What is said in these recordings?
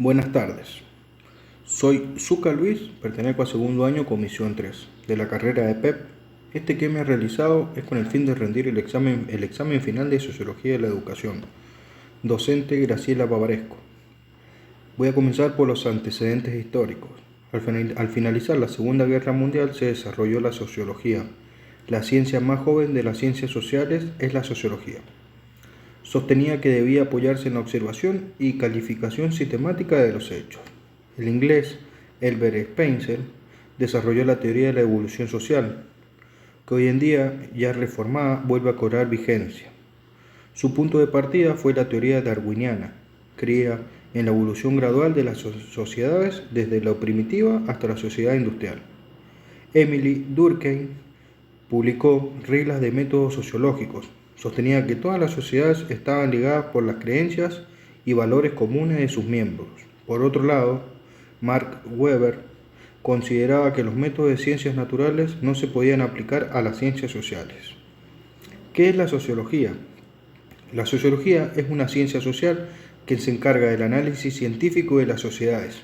Buenas tardes, soy Zucca Luis, pertenezco a segundo año Comisión 3 de la carrera de PEP. Este que me he realizado es con el fin de rendir el examen final de Sociología de la Educación. Docente Graciela Bavaresco. Voy a comenzar por los antecedentes históricos. Al finalizar la Segunda Guerra Mundial se desarrolló la sociología. La ciencia más joven de las ciencias sociales es la sociología. Sostenía que debía apoyarse en la observación y calificación sistemática de los hechos. El inglés Herbert Spencer desarrolló la teoría de la evolución social, que hoy en día, ya reformada, vuelve a cobrar vigencia. Su punto de partida fue la teoría darwiniana, creía en la evolución gradual de las sociedades desde la primitiva hasta la sociedad industrial. Emily Durkheim publicó Reglas de métodos sociológicos. Sostenía que todas las sociedades estaban ligadas por las creencias y valores comunes de sus miembros. Por otro lado, Mark Weber consideraba que los métodos de ciencias naturales no se podían aplicar a las ciencias sociales. ¿Qué es la sociología? La sociología es una ciencia social que se encarga del análisis científico de las sociedades.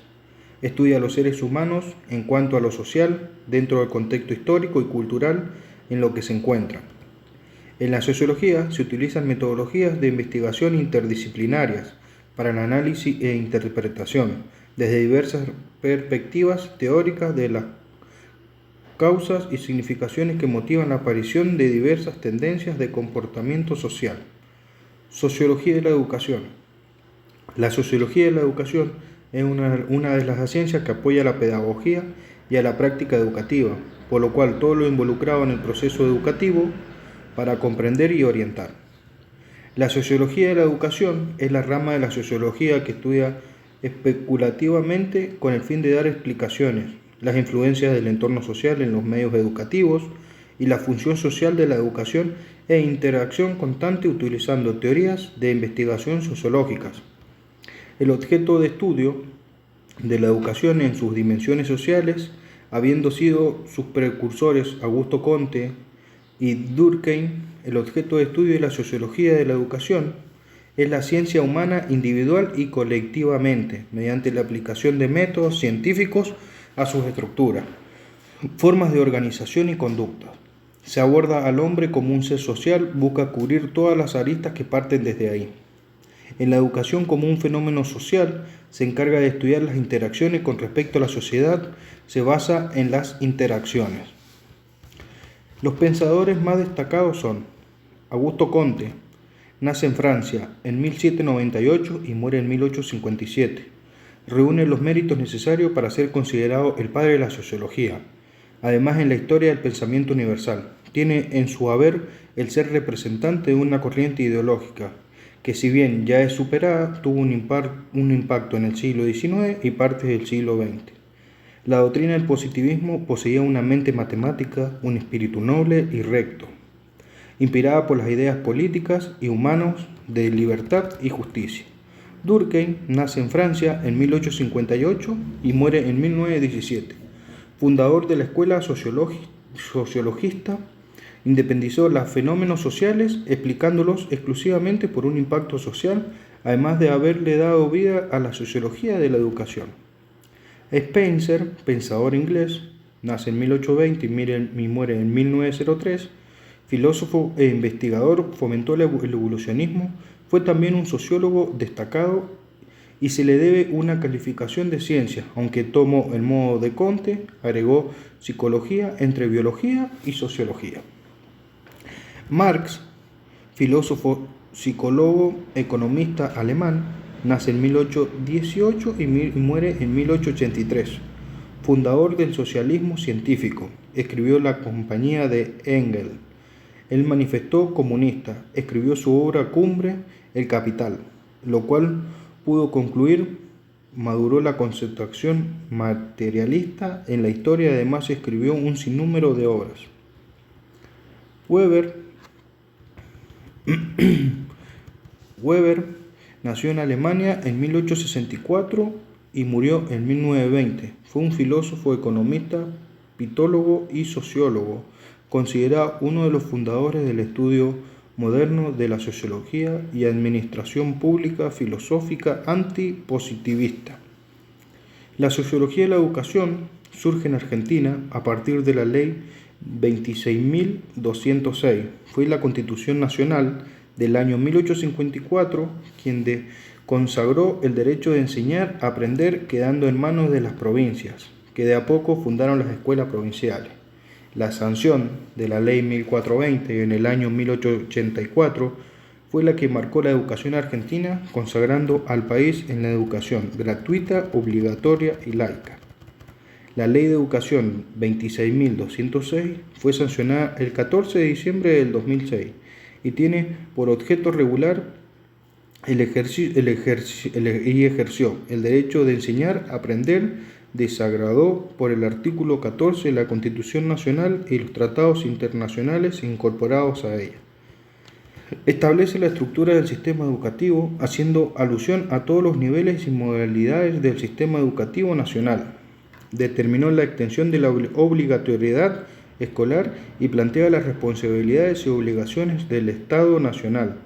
Estudia a los seres humanos en cuanto a lo social, dentro del contexto histórico y cultural en lo que se encuentran. En la sociología se utilizan metodologías de investigación interdisciplinarias para el análisis e interpretación, desde diversas perspectivas teóricas de las causas y significaciones que motivan la aparición de diversas tendencias de comportamiento social. Sociología de la educación. La sociología de la educación es una de las ciencias que apoya a la pedagogía y a la práctica educativa, por lo cual todo lo involucrado en el proceso educativo para comprender y orientar. La sociología de la educación es la rama de la sociología que estudia especulativamente con el fin de dar explicaciones, las influencias del entorno social en los medios educativos y la función social de la educación e interacción constante utilizando teorías de investigación sociológicas. El objeto de estudio de la educación en sus dimensiones sociales, habiendo sido sus precursores Augusto Comte y Durkheim, el objeto de estudio de la sociología de la educación es la ciencia humana individual y colectivamente, mediante la aplicación de métodos científicos a sus estructuras, formas de organización y conducta. Se aborda al hombre como un ser social, busca cubrir todas las aristas que parten desde ahí. En la educación como un fenómeno social, se encarga de estudiar las interacciones con respecto a la sociedad, se basa en las interacciones. Los pensadores más destacados son Augusto Comte, nace en Francia en 1798 y muere en 1857. Reúne los méritos necesarios para ser considerado el padre de la sociología. Además, en la historia del pensamiento universal, tiene en su haber el ser representante de una corriente ideológica que, si bien ya es superada, tuvo un impacto en el siglo XIX y partes del siglo XX. La doctrina del positivismo poseía una mente matemática, un espíritu noble y recto, inspirada por las ideas políticas y humanas de libertad y justicia. Durkheim nace en Francia en 1858 y muere en 1917. Fundador de la escuela sociologista, independizó los fenómenos sociales explicándolos exclusivamente por un impacto social, además de haberle dado vida a la sociología de la educación. Spencer, pensador inglés, nace en 1820 y muere en 1903, filósofo e investigador, fomentó el evolucionismo, fue también un sociólogo destacado y se le debe una calificación de ciencia, aunque tomó el modo de Comte, agregó psicología entre biología y sociología. Marx, filósofo, psicólogo, economista alemán, nace en 1818 y muere en 1883. Fundador del socialismo científico, escribió La compañía de Engels. El manifiesto comunista, escribió su obra cumbre, El Capital, lo cual pudo concluir, maduró la concepción materialista en la historia y además escribió un sinnúmero de obras. Weber nació en Alemania en 1864 y murió en 1920. Fue un filósofo, economista, politólogo y sociólogo, considerado uno de los fundadores del estudio moderno de la sociología y administración pública filosófica antipositivista. La sociología de la educación surge en Argentina a partir de la Ley 26.206. Fue la Constitución Nacional del año 1854 quien consagró el derecho de enseñar a aprender, quedando en manos de las provincias, que de a poco fundaron las escuelas provinciales. La sanción de la Ley 1420 en el año 1884 fue la que marcó la educación argentina, consagrando al país en la educación gratuita, obligatoria y laica. La Ley de Educación 26.206 fue sancionada el 14 de diciembre del 2006 y tiene por objeto regular ejerció el derecho de enseñar, aprender, desagradó por el artículo 14 de la Constitución Nacional y los tratados internacionales incorporados a ella. Establece la estructura del sistema educativo, haciendo alusión a todos los niveles y modalidades del sistema educativo nacional. Determinó la extensión de la obligatoriedad escolar y plantea las responsabilidades y obligaciones del Estado nacional,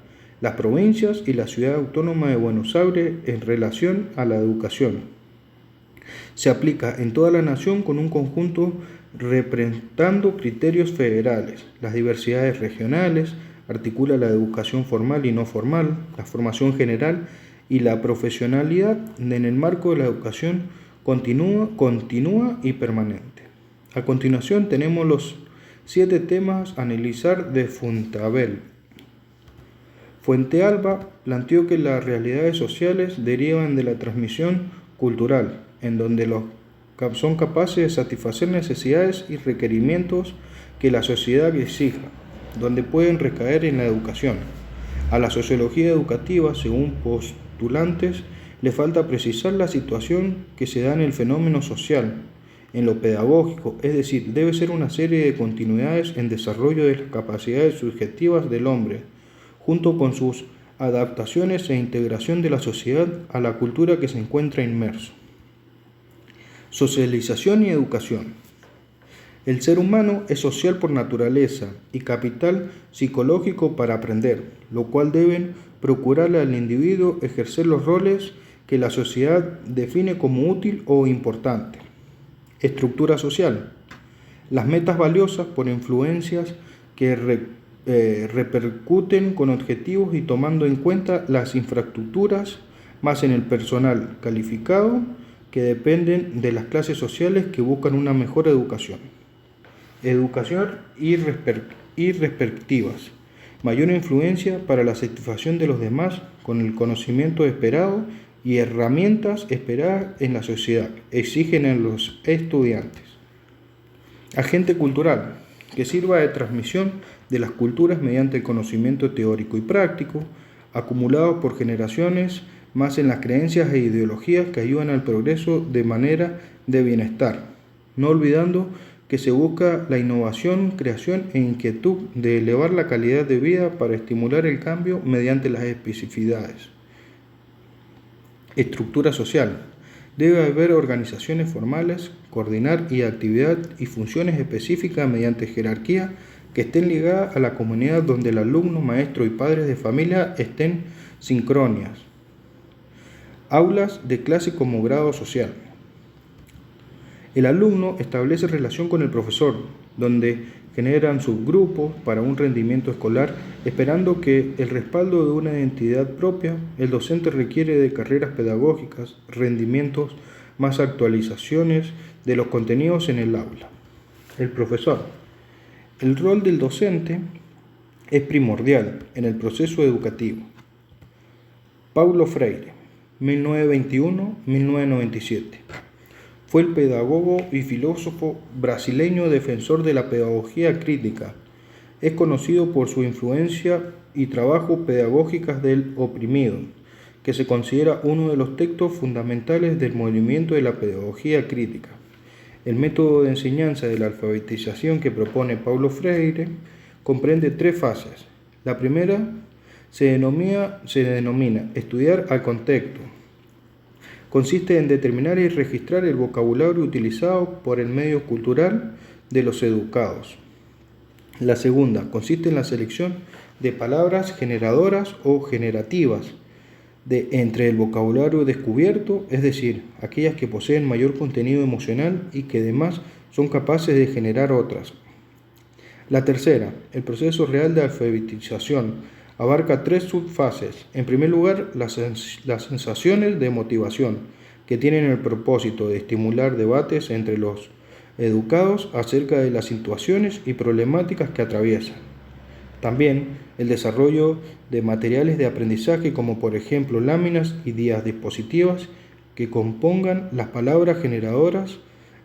las provincias y la Ciudad Autónoma de Buenos Aires en relación a la educación. Se aplica en toda la nación con un conjunto representando criterios federales, las diversidades regionales, articula la educación formal y no formal, la formación general y la profesionalidad en el marco de la educación continua y permanente. A continuación tenemos los 7 temas a analizar de Fontabelle. Fuentealba planteó que las realidades sociales derivan de la transmisión cultural, en donde son capaces de satisfacer necesidades y requerimientos que la sociedad exija, donde pueden recaer en la educación. A la sociología educativa, según postulantes, le falta precisar la situación que se da en el fenómeno social, en lo pedagógico, es decir, debe ser una serie de continuidades en desarrollo de las capacidades subjetivas del hombre, junto con sus adaptaciones e integración de la sociedad a la cultura que se encuentra inmerso. Socialización y educación. El ser humano es social por naturaleza y capital psicológico para aprender, lo cual deben procurarle al individuo ejercer los roles que la sociedad define como útil o importante. Estructura social. Las metas valiosas por influencias que repercuten con objetivos y tomando en cuenta las infraestructuras, más en el personal calificado que dependen de las clases sociales que buscan una mejor educación. Educación y perspectivas. Mayor influencia para la satisfacción de los demás con el conocimiento esperado y herramientas esperadas en la sociedad, exigen en los estudiantes. Agente cultural, que sirva de transmisión de las culturas mediante el conocimiento teórico y práctico, acumulado por generaciones, más en las creencias e ideologías que ayudan al progreso de manera de bienestar, no olvidando que se busca la innovación, creación e inquietud de elevar la calidad de vida para estimular el cambio mediante las especificidades. Estructura social. Debe haber organizaciones formales, coordinar y actividad y funciones específicas mediante jerarquía que estén ligadas a la comunidad donde el alumno, maestro y padres de familia estén sincrónicas. Aulas de clase como grado social. El alumno establece relación con el profesor, donde generan subgrupos para un rendimiento escolar, esperando que el respaldo de una identidad propia, el docente requiere de carreras pedagógicas, rendimientos, más actualizaciones de los contenidos en el aula. El profesor. El rol del docente es primordial en el proceso educativo. Paulo Freire, 1921-1997. Fue el pedagogo y filósofo brasileño defensor de la pedagogía crítica. Es conocido por su influencia y trabajo pedagógicas del oprimido, que se considera uno de los textos fundamentales del movimiento de la pedagogía crítica. El método de enseñanza de la alfabetización que propone Paulo Freire comprende 3 fases. La primera se denomina estudiar al contexto. Consiste en determinar y registrar el vocabulario utilizado por el medio cultural de los educados. La segunda consiste en la selección de palabras generadoras o generativas entre el vocabulario descubierto, es decir, aquellas que poseen mayor contenido emocional y que además son capaces de generar otras. La tercera, el proceso real de alfabetización, abarca 3 subfases. En primer lugar, las sensaciones de motivación, que tienen el propósito de estimular debates entre los educados acerca de las situaciones y problemáticas que atraviesan. También el desarrollo de materiales de aprendizaje como por ejemplo láminas y guías dispositivas que compongan las palabras generadoras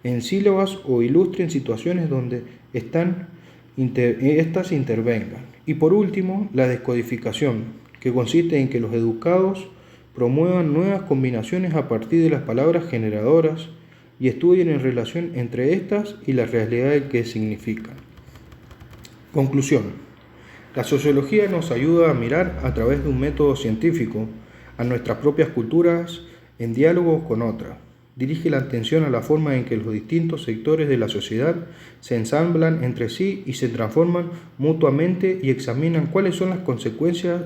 en sílabas o ilustren situaciones donde estas intervengan. Y por último, la descodificación, que consiste en que los educados promuevan nuevas combinaciones a partir de las palabras generadoras y estudien en relación entre estas y la realidad que significan. Conclusión. La sociología nos ayuda a mirar a través de un método científico a nuestras propias culturas en diálogo con otras. Dirige la atención a la forma en que los distintos sectores de la sociedad se ensamblan entre sí y se transforman mutuamente y examinan cuáles son las consecuencias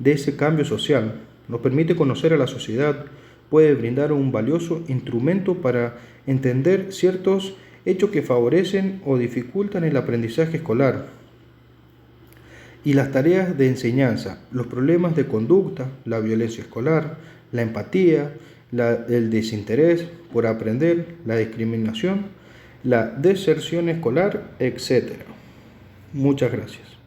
de ese cambio social. Nos permite conocer a la sociedad, puede brindar un valioso instrumento para entender ciertos hechos que favorecen o dificultan el aprendizaje escolar y las tareas de enseñanza, los problemas de conducta, la violencia escolar, la empatía, el desinterés por aprender, la discriminación, la deserción escolar, etc. Muchas gracias.